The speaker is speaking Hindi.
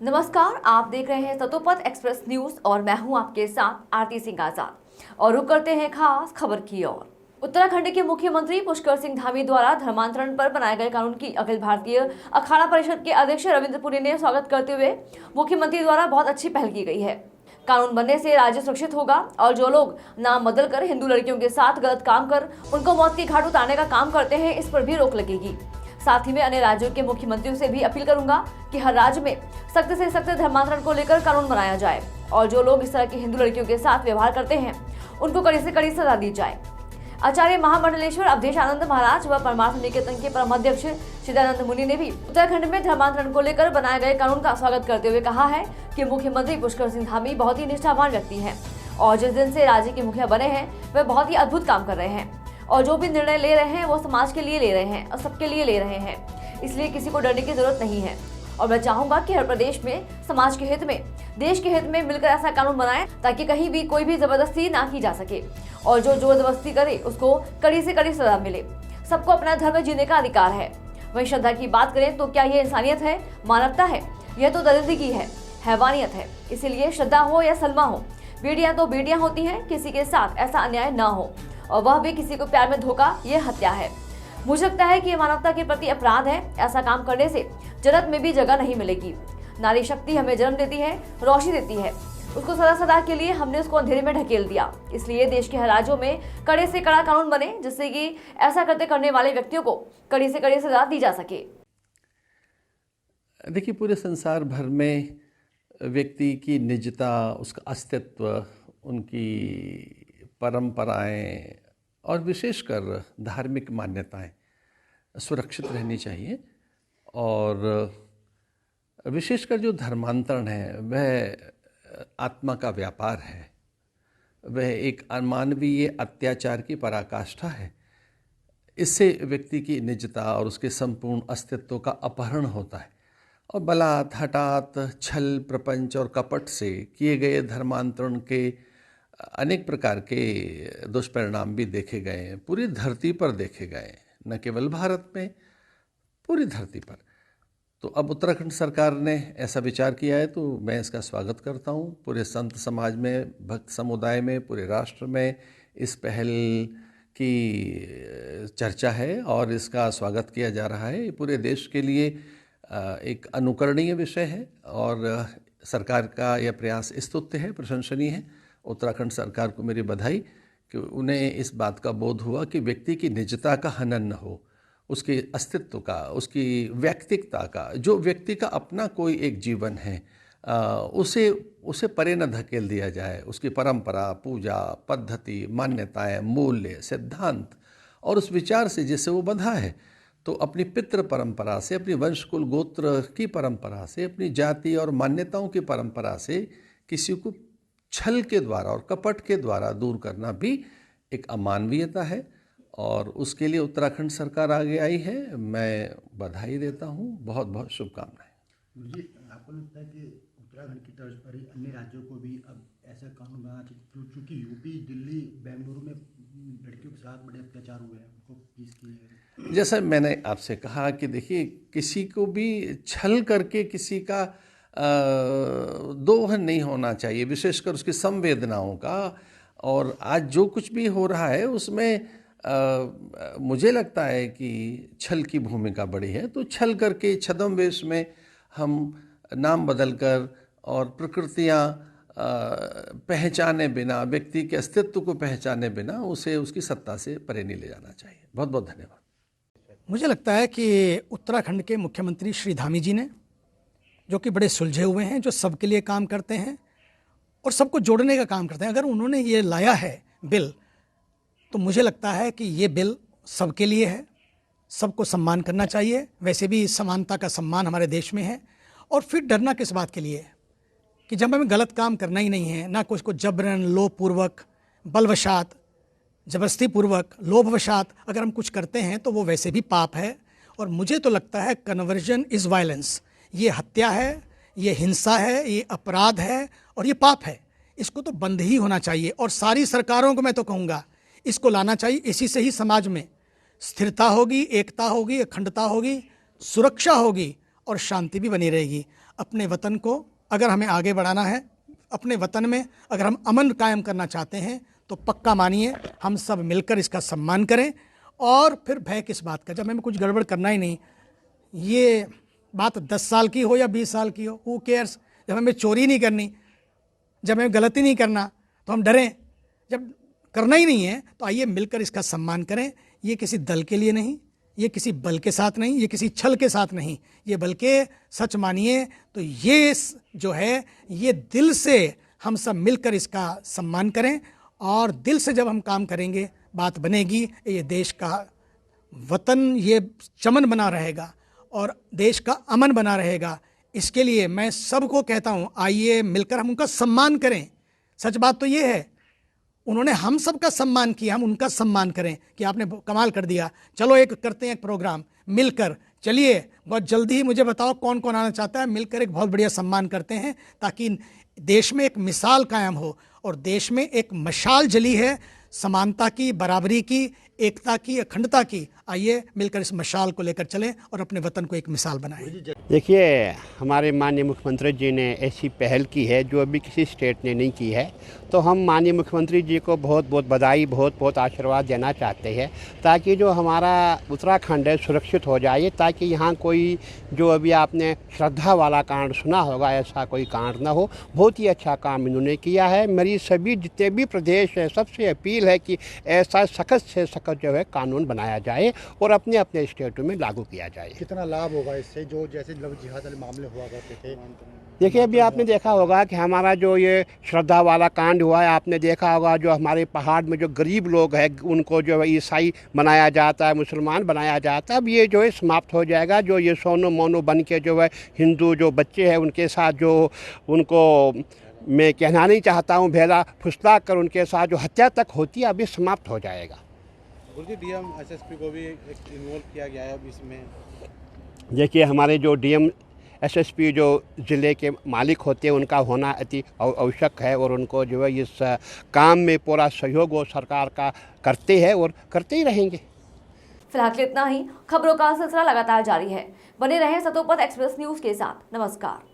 नमस्कार, आप देख रहे हैं सतोपथ एक्सप्रेस न्यूज और मैं हूं आपके साथ आरती सिंह आजाद। और रुक करते हैं खास खबर की ओर। उत्तराखंड के मुख्यमंत्री पुष्कर सिंह धामी द्वारा धर्मांतरण पर बनाए गए कानून की अखिल भारतीय अखाड़ा परिषद के अध्यक्ष रविंद्र पुरी ने स्वागत करते हुए मुख्यमंत्री द्वारा बहुत अच्छी पहल की गई है। कानून बनने से राज्य सुरक्षित होगा और जो लोग नाम बदल कर हिंदू लड़कियों के साथ गलत काम कर उनको मौत की घाट उतारने का काम करते हैं, इस पर भी रोक लगेगी। साथ ही मैं अन्य राज्यों के मुख्यमंत्रियों से भी अपील करूंगा कि हर राज्य में सख्त से सख्त धर्मांतरण को लेकर कानून बनाया जाए और जो लोग इस तरह की हिंदू लड़कियों के साथ व्यवहार करते हैं उनको कड़ी से कड़ी सजा दी जाए। आचार्य महामंडलेश्वर अवधेश आनंद महाराज व परमार्थ निकेतन के परमाध्यक्ष चिदानंद मुनि ने भी उत्तराखंड में धर्मांतरण को लेकर बनाए गए कानून का स्वागत करते हुए कहा है कि मुख्यमंत्री पुष्कर सिंह धामी बहुत ही निष्ठावान व्यक्ति हैं और जिस दिन से राज्य के मुखिया बने हैं वह बहुत ही अद्भुत काम कर रहे हैं और जो भी निर्णय ले रहे हैं वो समाज के लिए ले रहे हैं और सबके लिए ले रहे हैं, इसलिए किसी को डरने की जरूरत नहीं है। और मैं चाहूंगा कि हर प्रदेश में समाज के हित में, देश के हित में मिलकर ऐसा कानून बनाएं ताकि कहीं भी कोई भी जबरदस्ती ना की जा सके और जो जबरदस्ती करे उसको कड़ी से कड़ी सजा मिले। सबको अपना धर्म जीने का अधिकार है। वहीं श्रद्धा की बात करें तो क्या ये इंसानियत है, मानवता है? यह तो दरिद्री है, हैवानियत है। इसीलिए श्रद्धा हो या सलमा हो, बेटियां तो बेटियां होती हैं, किसी के साथ ऐसा अन्याय ना हो और वह भी किसी को प्यार में धोखा, ये हत्या है। मुझे लगता है कि ये मानवता के प्रति अपराध है। ऐसा काम करने से जन्नत में भी जगह नहीं मिलेगी। नारी शक्ति हमें जन्म देती है, रोशनी देती है, उसको सदा सदा के लिए हमने उसको अंधेरे में ढकेल दिया। इसलिए देश के हर राज्यों में कड़े से कड़ा कानून बने जिससे कि ऐसा करने वाले व्यक्तियों को कड़ी से कड़ी सजा दी जा सके। देखिए, पूरे संसार भर में व्यक्ति की निजता, उसका अस्तित्व, उनकी परंपराएं और विशेषकर धार्मिक मान्यताएं सुरक्षित रहनी चाहिए। और विशेषकर जो धर्मांतरण है वह आत्मा का व्यापार है, वह एक अमानवीय अत्याचार की पराकाष्ठा है। इससे व्यक्ति की निजता और उसके संपूर्ण अस्तित्व का अपहरण होता है और बलात्, हठात, छल, प्रपंच और कपट से किए गए धर्मांतरण के अनेक प्रकार के दुष्परिणाम भी देखे गए हैं, पूरी धरती पर देखे गए, न केवल भारत में, पूरी धरती पर। तो अब उत्तराखंड सरकार ने ऐसा विचार किया है तो मैं इसका स्वागत करता हूँ। पूरे संत समाज में, भक्त समुदाय में, पूरे राष्ट्र में इस पहल की चर्चा है और इसका स्वागत किया जा रहा है। ये पूरे देश के लिए एक अनुकरणीय विषय है और सरकार का यह प्रयास स्तुत्य है, प्रशंसनीय है। उत्तराखंड सरकार को मेरी बधाई कि उन्हें इस बात का बोध हुआ कि व्यक्ति की निजता का हनन न हो, उसके अस्तित्व का, उसकी व्यक्तिकता का, जो व्यक्ति का अपना कोई एक जीवन है उसे परे न धकेल दिया जाए। उसकी परंपरा, पूजा पद्धति, मान्यताएं, मूल्य, सिद्धांत और उस विचार से जिससे वो बंधा है, तो अपनी पितृ परंपरा से, अपनी वंश कुल गोत्र की परंपरा से, अपनी जाति और मान्यताओं की परंपरा से किसी को छल के द्वारा और कपट के द्वारा दूर करना भी एक अमानवीयता है और उसके लिए उत्तराखंड सरकार आगे आई है। मैं बधाई देता हूँ, बहुत बहुत शुभकामनाएं। मुझे आपको लगता है कि उत्तराखंड की तर्ज पर ही अन्य राज्यों को भी अब ऐसा कानून बनाना चाहिए, क्योंकि यूपी, दिल्ली, बेंगलुरु में लड़कियों के साथ बड़े अत्याचार हुए हैं, उनको पीस किए हैं। जैसा मैंने आपसे कहा कि देखिए, किसी को भी छल करके किसी का दोहन नहीं होना चाहिए, विशेषकर उसकी संवेदनाओं का। और आज जो कुछ भी हो रहा है उसमें मुझे लगता है कि छल की भूमिका बड़ी है। तो छल करके, छद्मवेश में हम नाम बदल कर और प्रकृतियाँ पहचाने बिना, व्यक्ति के अस्तित्व को पहचाने बिना उसे उसकी सत्ता से परे नहीं ले जाना चाहिए। बहुत बहुत धन्यवाद। मुझे लगता है कि उत्तराखंड के मुख्यमंत्री श्री धामी जी ने, जो कि बड़े सुलझे हुए हैं, जो सबके लिए काम करते हैं और सबको जोड़ने का काम करते हैं, अगर उन्होंने ये लाया है बिल, तो मुझे लगता है कि ये बिल सबके लिए है, सबको सम्मान करना चाहिए। वैसे भी समानता का सम्मान हमारे देश में है। और फिर डरना किस बात के लिए है कि जब हमें गलत काम करना ही नहीं है, ना कुछ को जबरन, लोभपूर्वक, बलवशात, जबरदस्तीपूर्वक, लोभवशात अगर हम कुछ करते हैं तो वो वैसे भी पाप है। और मुझे तो लगता है कन्वर्जन इज़ वायलेंस, ये हत्या है, ये हिंसा है, ये अपराध है और ये पाप है। इसको तो बंद ही होना चाहिए और सारी सरकारों को मैं तो कहूँगा इसको लाना चाहिए। इसी से ही समाज में स्थिरता होगी, एकता होगी, अखंडता होगी, सुरक्षा होगी और शांति भी बनी रहेगी। अपने वतन को अगर हमें आगे बढ़ाना है, अपने वतन में अगर हम अमन कायम करना चाहते हैं, तो पक्का मानिए हम सब मिलकर इसका सम्मान करें। और फिर भय किस बात का, जब हमें कुछ गड़बड़ करना ही नहीं, ये बात 10 साल की हो या 20 साल की हो, हू केयर्स। जब हमें चोरी नहीं करनी, जब हमें गलती नहीं करना तो हम डरें, जब करना ही नहीं है तो आइए मिलकर इसका सम्मान करें। ये किसी दल के लिए नहीं, ये किसी बल के साथ नहीं, ये किसी छल के साथ नहीं, ये बल्कि सच मानिए तो ये जो है ये दिल से हम सब मिलकर इसका सम्मान करें। और दिल से जब हम काम करेंगे बात बनेगी, ये देश का वतन ये चमन बना रहेगा और देश का अमन बना रहेगा। इसके लिए मैं सबको कहता हूँ, आइए मिलकर हम उनका सम्मान करें। सच बात तो ये है, उन्होंने हम सब का सम्मान किया, हम उनका सम्मान करें कि आपने कमाल कर दिया। चलो एक करते हैं एक प्रोग्राम मिलकर, चलिए बहुत जल्दी ही मुझे बताओ कौन कौन आना चाहता है, मिलकर एक बहुत बढ़िया सम्मान करते हैं ताकि देश में एक मिसाल कायम हो। और देश में एक मशाल जली है समानता की, बराबरी की, एकता की, अखंडता की। आइए मिलकर इस मशाल को लेकर चलें और अपने वतन को एक मिसाल बनाएं। देखिए, हमारे माननीय मुख्यमंत्री जी ने ऐसी पहल की है जो अभी किसी स्टेट ने नहीं की है, तो हम माननीय मुख्यमंत्री जी को बहुत बहुत बधाई, बहुत बहुत आशीर्वाद देना चाहते हैं ताकि जो हमारा उत्तराखंड है सुरक्षित हो जाए, ताकि यहाँ कोई जो अभी आपने श्रद्धा वाला कांड सुना होगा ऐसा कोई कांड ना हो। बहुत ही अच्छा काम इन्होंने किया है। मेरी सभी जितने भी प्रदेश है सबसे अपील है कि ऐसा सख्त से सख्त जो है कानून बनाया जाए और अपने अपने स्टेटों में लागू किया जाए। कितना लाभ होगा इससे, जो जैसे लव जिहाद वाले मामले हुआ करते थे? देखिए, अभी आपने देखा होगा कि हमारा जो ये श्रद्धा वाला कांड हुआ है, आपने देखा होगा जो हमारे पहाड़ में जो गरीब लोग हैं उनको जो है ईसाई बनाया जाता है, मुसलमान बनाया जाता है। अब ये जो है समाप्त हो जाएगा। जो ये सोनो मोनो बन के जो है हिंदू जो बच्चे हैं उनके साथ जो उनको मैं कहना नहीं चाहता हूँ, भेला फुसला कर उनके साथ जो हत्या तक होती है, अभी समाप्त हो जाएगा। डीएम एसएसपी को भी इन्वॉल्व किया गया है अब इसमें। देखिए, हमारे जो डीएम एसएसपी जो ज़िले के मालिक होते हैं उनका होना अति आवश्यक है और उनको जो है इस काम में पूरा सहयोग वो सरकार का करते हैं और करते ही रहेंगे। फिलहाल इतना ही। खबरों का सिलसिला लगातार जारी है। बने रहें सतोपत एक्सप्रेस न्यूज के साथ। नमस्कार।